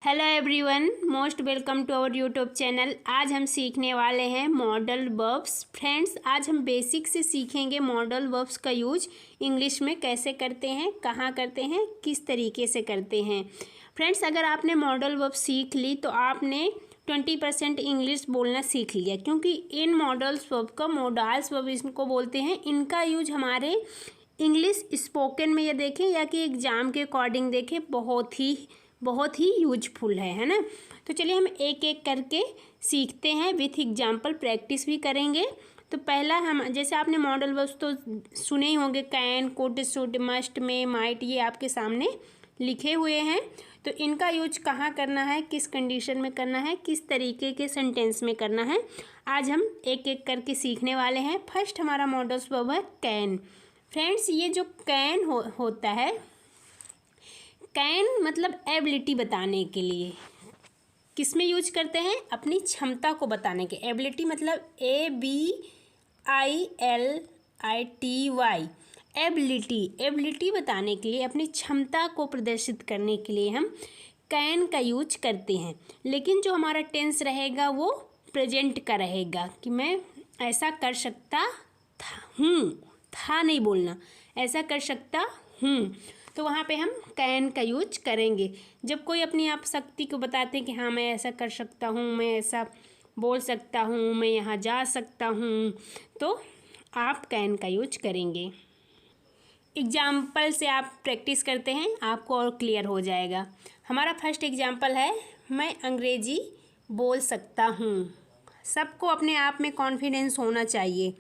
Hello everyone, most welcome to our YouTube channel. आज हम सीखने वाले हैं मॉडल वर्ब्स। फ्रेंड्स, आज हम बेसिक से सीखेंगे मॉडल वर्ब्स का यूज इंग्लिश में कैसे करते हैं, कहाँ करते हैं, किस तरीके से करते हैं। फ्रेंड्स, अगर आपने मॉडल वर्ब सीख ली तो आपने 20% इंग्लिश बोलना सीख लिया, क्योंकि इन मॉडल्स वर्ब का मोडाल्स वर्ब इनको बोलते हैं। इनका यूज हमारे इंग्लिश स्पोकन में या देखें या कि एग्ज़ाम के अकॉर्डिंग देखें बहुत ही यूजफुल है ना। तो चलिए हम एक एक करके सीखते हैं, विथ एग्जाम्पल प्रैक्टिस भी करेंगे। तो पहला हम, जैसे आपने मॉडल वर्ब्स तो सुने ही होंगे, can, could, should, must, may, might, ये आपके सामने लिखे हुए हैं। तो इनका यूज कहाँ करना है, किस कंडीशन में करना है, किस तरीके के सेंटेंस में करना है, आज हम एक एक करके सीखने वाले हैं। फर्स्ट हमारा मॉडल्स वर्ब है कैन। फ्रेंड्स, ये जो कैन होता है, कैन मतलब एबिलिटी बताने के लिए किस में यूज करते हैं, अपनी क्षमता को बताने के। एबिलिटी मतलब ABILITY, एबिलिटी बताने के लिए, अपनी क्षमता को प्रदर्शित करने के लिए हम कैन का यूज करते हैं। लेकिन जो हमारा टेंस रहेगा वो प्रेजेंट का रहेगा कि मैं ऐसा कर सकता हूँ, था नहीं बोलना, ऐसा कर सकता हूँ। तो वहाँ पे हम कैन का यूज करेंगे जब कोई अपनी आप शक्ति को बताते हैं कि हाँ मैं ऐसा कर सकता हूँ, मैं ऐसा बोल सकता हूँ, मैं यहाँ जा सकता हूँ, तो आप कैन का यूज करेंगे। एग्जाम्पल से आप प्रैक्टिस करते हैं, आपको और क्लियर हो जाएगा। हमारा फर्स्ट एग्जाम्पल है, मैं अंग्रेजी बोल सकता हूँ। सबको अपने आप में कॉन्फिडेंस होना चाहिए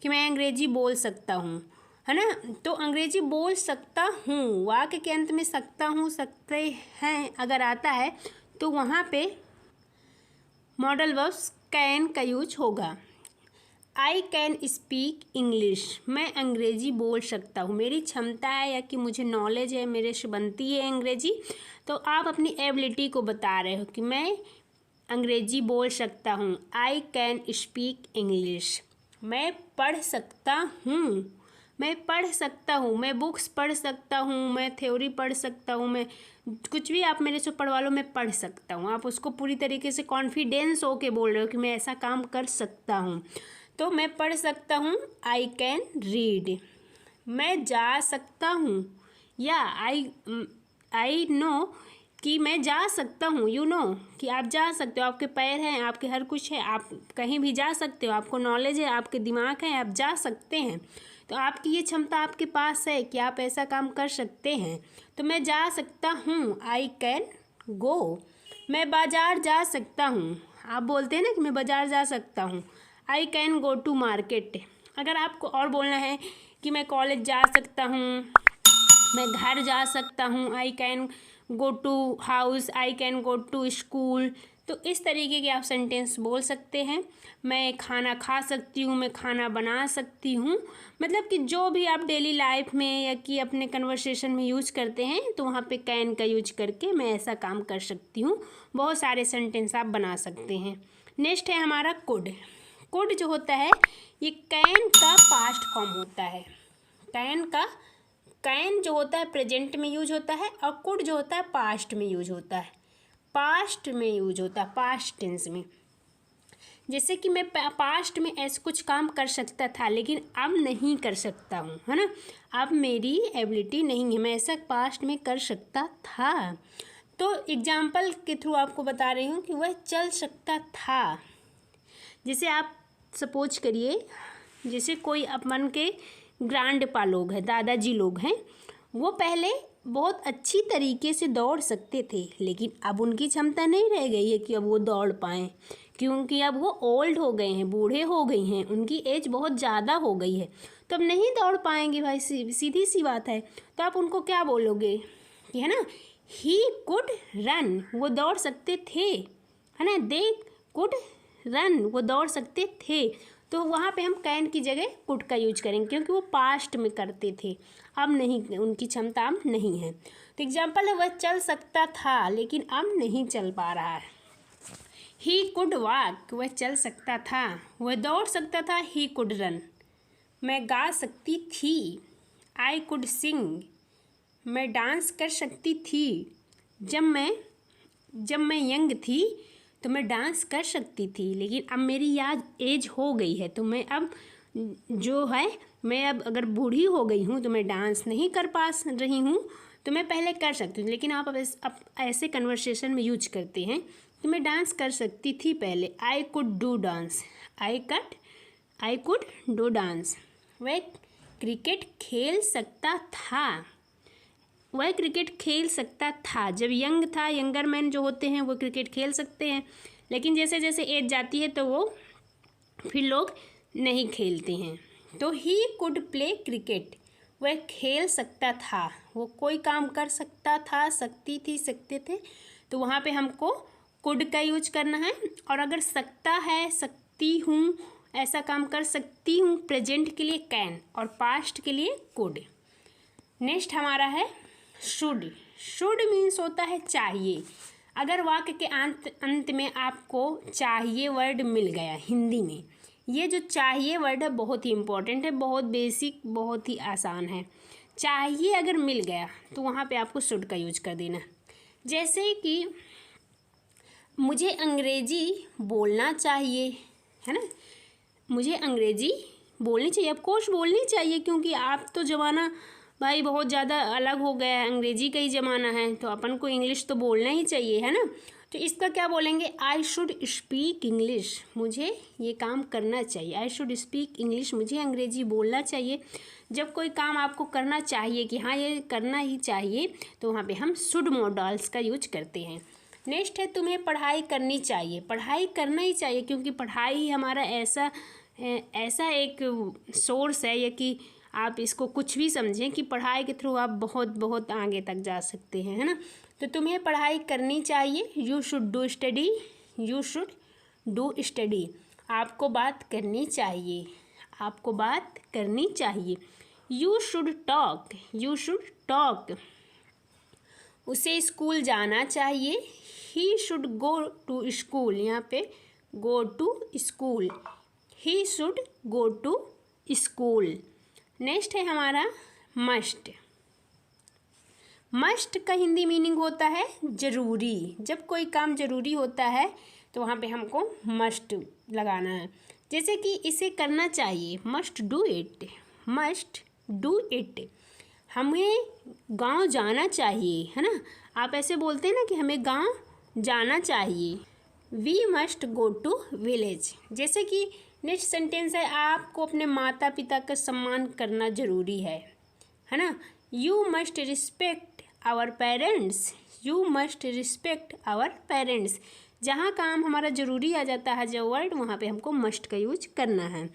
कि मैं अंग्रेजी बोल सकता हूँ, है ना। तो अंग्रेजी बोल सकता हूँ, वाक्य के अंत में सकता हूँ, सकते हैं अगर आता है तो वहाँ पे मॉडल वर्ब्स कैन का यूज होगा। आई कैन स्पीक इंग्लिश, मैं अंग्रेजी बोल सकता हूँ, मेरी क्षमता है या कि मुझे नॉलेज है, मेरे से बनती है अंग्रेजी। तो आप अपनी एबिलिटी को बता रहे हो कि मैं अंग्रेजी बोल सकता हूँ। I can speak English. मैं पढ़ सकता हूँ, मैं पढ़ सकता हूँ, मैं बुक्स पढ़ सकता हूँ, मैं थ्योरी पढ़ सकता हूँ, मैं कुछ भी आप मेरे से पढ़वा लो, मैं पढ़ सकता हूँ। आप उसको पूरी तरीके से कॉन्फिडेंस हो के बोल रहे हो कि मैं ऐसा काम कर सकता हूँ। तो मैं पढ़ सकता हूँ, आई कैन रीड। मैं जा सकता हूँ, या आई नो कि मैं जा सकता हूँ, यू नो कि आप जा सकते हो, आपके पैर हैं, आपके हर कुछ है, आप कहीं भी जा सकते हो, आपको नॉलेज है, आपके दिमाग है, आप जा सकते हैं। तो आपकी ये क्षमता आपके पास है कि आप ऐसा काम कर सकते हैं। तो मैं जा सकता हूँ, आई कैन गो। मैं बाज़ार जा सकता हूँ, आप बोलते हैं ना कि मैं बाज़ार जा सकता हूँ, I can go to market. अगर आपको और बोलना है कि मैं कॉलेज जा सकता हूँ, मैं घर जा सकता हूँ, I can go to house, I can go to school. तो इस तरीके के आप सेंटेंस बोल सकते हैं। मैं खाना खा सकती हूँ, मैं खाना बना सकती हूँ। मतलब कि जो भी आप डेली लाइफ में या कि अपने कन्वर्सेशन में यूज करते हैं, तो वहाँ पे कैन का यूज करके मैं ऐसा काम कर सकती हूँ। बहुत सारे सेंटेंस आप बना सकते हैं। नेक्स्ट है हमारा कुड। कुड जो होता है, ये कैन का पास्ट फॉर्म होता है। कैन जो होता है प्रेजेंट में यूज होता है, और कुड जो होता है पास्ट में यूज होता है। पास्ट में यूज होता है, पास्ट टेंस में। जैसे कि मैं पास्ट में ऐसा कुछ काम कर सकता था, लेकिन अब नहीं कर सकता हूँ, है ना। अब मेरी एबिलिटी नहीं है, मैं ऐसा पास्ट में कर सकता था। तो एग्जाम्पल के थ्रू आपको बता रही हूँ कि वह चल सकता था। जैसे आप सपोज करिए, जैसे कोई अपन के ग्रैंड पा लोग हैं, दादाजी लोग हैं, वो पहले बहुत अच्छी तरीके से दौड़ सकते थे, लेकिन अब उनकी क्षमता नहीं रह गई है कि अब वो दौड़ पाएँ, क्योंकि अब वो ओल्ड हो गए हैं, बूढ़े हो गई हैं, उनकी एज बहुत ज़्यादा हो गई है, तो अब नहीं दौड़ पाएंगे भाई, सीधी सी बात है। तो आप उनको क्या बोलोगे कि, है ना, ही कुड रन, वो दौड़ सकते थे, है ना, दे कुड रन, वो दौड़ सकते थे। तो वहाँ पे हम कैन की जगह कुड का यूज करेंगे, क्योंकि वो पास्ट में करते थे, अब नहीं, उनकी क्षमता अब नहीं है। तो एग्जाम्पल है, वह चल सकता था लेकिन अब नहीं चल पा रहा है। ही कुड वॉक, वह चल सकता था। वह दौड़ सकता था, ही कुड रन। मैं गा सकती थी, आई कुड सिंग। मैं डांस कर सकती थी। जब मैं जब मैं यंग थी तो मैं डांस कर सकती थी, लेकिन अब मेरी एज हो गई है, तो मैं अब जो है मैं अब अगर बूढ़ी हो गई हूँ तो मैं डांस नहीं कर पा रही हूँ। तो मैं पहले कर सकती हूँ, लेकिन आप अब ऐसे कन्वर्सेशन में यूज करते हैं तो मैं डांस कर सकती थी पहले। I could do dance, I could do dance. वह क्रिकेट खेल सकता था, वह क्रिकेट खेल सकता था। जब यंग था, यंगर मैन जो होते हैं वो क्रिकेट खेल सकते हैं, लेकिन जैसे जैसे एज जाती है तो वो फिर लोग नहीं खेलते हैं। तो ही कुड प्ले क्रिकेट, वह खेल सकता था, वो कोई काम कर सकता था, सकती थी, सकते थे, तो वहाँ पे हमको कुड का यूज करना है। और अगर सकता है, सकती हूँ, ऐसा काम कर सकती हूँ, प्रेजेंट के लिए कैन और पास्ट के लिए कुड। नेक्स्ट हमारा है शुड। शुड मीन्स होता है चाहिए। अगर वाक्य के अंत में आपको चाहिए वर्ड मिल गया हिंदी में, ये जो चाहिए वर्ड है बहुत ही इम्पोर्टेंट है, बहुत बेसिक, बहुत ही आसान है। चाहिए अगर मिल गया तो वहाँ पे आपको शुड का यूज कर देना। जैसे कि मुझे अंग्रेजी बोलना चाहिए, है ना, मुझे अंग्रेजी बोलनी चाहिए। ऑफ कोर्स बोलनी चाहिए, क्योंकि आप तो ज़माना भाई बहुत ज़्यादा अलग हो गया है, अंग्रेजी का ही ज़माना है, तो अपन को इंग्लिश तो बोलना ही चाहिए, है ना। तो इसका क्या बोलेंगे, आई शुड स्पीक इंग्लिश, मुझे ये काम करना चाहिए। आई शुड स्पीक इंग्लिश, मुझे अंग्रेजी बोलना चाहिए। जब कोई काम आपको करना चाहिए कि हाँ ये करना ही चाहिए, तो वहाँ पे हम शुड मॉडल्स का यूज करते हैं। नेक्स्ट है तुम्हें पढ़ाई करनी चाहिए। पढ़ाई करना ही चाहिए, क्योंकि पढ़ाई हमारा ऐसा एक सोर्स है, या कि आप इसको कुछ भी समझें कि पढ़ाई के थ्रू आप बहुत बहुत आगे तक जा सकते हैं, है ना। तो तुम्हें पढ़ाई करनी चाहिए। You should do study, you should do study. आपको बात करनी चाहिए, आपको बात करनी चाहिए। You should talk, you should talk. उसे स्कूल जाना चाहिए। He should go to school, यहाँ पे go to school, he should go to school. Next है हमारा मस्ट। मस्ट का हिंदी मीनिंग होता है ज़रूरी। जब कोई काम ज़रूरी होता है तो वहाँ पे हमको मस्ट लगाना है। जैसे कि इसे करना चाहिए, must do it, must do it. हमें गांव जाना चाहिए, है ना, आप ऐसे बोलते हैं ना कि हमें गांव जाना चाहिए। We must go to village. जैसे कि नेक्स्ट सेंटेंस है, आपको अपने माता पिता का सम्मान करना ज़रूरी है ना। You must respect our parents, you must respect our parents. जहाँ काम हमारा ज़रूरी आ जाता है जो वर्ड, वहाँ पे हमको मस्ट का यूज करना है।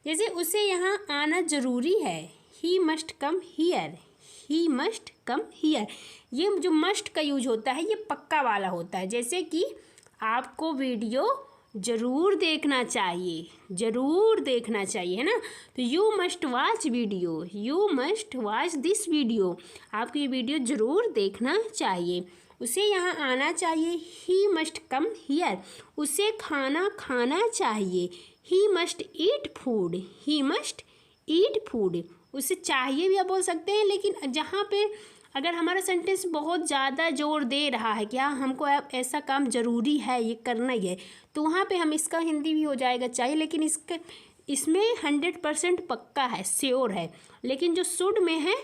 जैसे उसे यहाँ आना ज़रूरी है, he must come here, he must come here. ये जो मस्ट का यूज होता है ये पक्का वाला होता है। जैसे कि आपको वीडियो ज़रूर देखना चाहिए, ज़रूर देखना चाहिए, है ना। तो you must watch video, you must watch this video. आपको ये वीडियो ज़रूर देखना चाहिए। उसे यहाँ आना चाहिए, ही मस्ट कम हियर। उसे खाना खाना चाहिए, he must eat food, he must eat food. उसे चाहिए भी आप बोल सकते हैं, लेकिन जहाँ पे अगर हमारा सेंटेंस बहुत ज़्यादा जोर दे रहा है कि हाँ हमको ऐसा काम ज़रूरी है, ये करना ही है, तो वहाँ पे हम इसका हिंदी भी हो जाएगा चाहिए, लेकिन इसमें 100% पक्का है, श्योर है। लेकिन जो शुड में है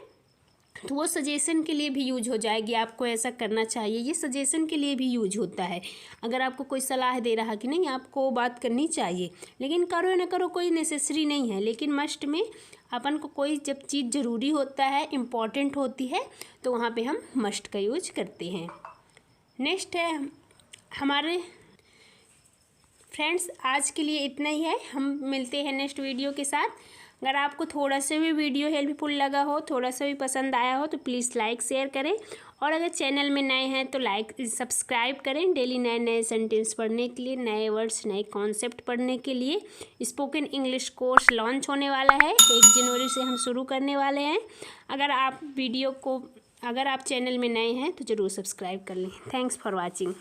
तो वो सजेशन के लिए भी यूज हो जाएगी, आपको ऐसा करना चाहिए, ये सजेशन के लिए भी यूज होता है। अगर आपको कोई सलाह दे रहा कि नहीं आपको बात करनी चाहिए, लेकिन करो या ना करो कोई नेसेसरी नहीं है, लेकिन मस्ट में अपन को कोई जब चीज़ ज़रूरी होता है, इम्पॉर्टेंट होती है, तो वहाँ पे हम मस्ट का यूज करते हैं। नेक्स्ट है हमारे फ्रेंड्स, आज के लिए इतना ही है, हम मिलते हैं नेक्स्ट वीडियो के साथ। अगर आपको थोड़ा सा भी वीडियो हेल्पफुल लगा हो, थोड़ा सा भी पसंद आया हो, तो प्लीज़ लाइक शेयर करें, और अगर चैनल में नए हैं तो सब्सक्राइब करें। डेली नए नए सेंटेंस पढ़ने के लिए, नए वर्ड्स, नए कॉन्सेप्ट पढ़ने के लिए स्पोकन इंग्लिश कोर्स लॉन्च होने वाला है, 1 जनवरी से हम शुरू करने वाले हैं। अगर आप चैनल में नए हैं तो ज़रूर सब्सक्राइब कर लें। Thanks for watching.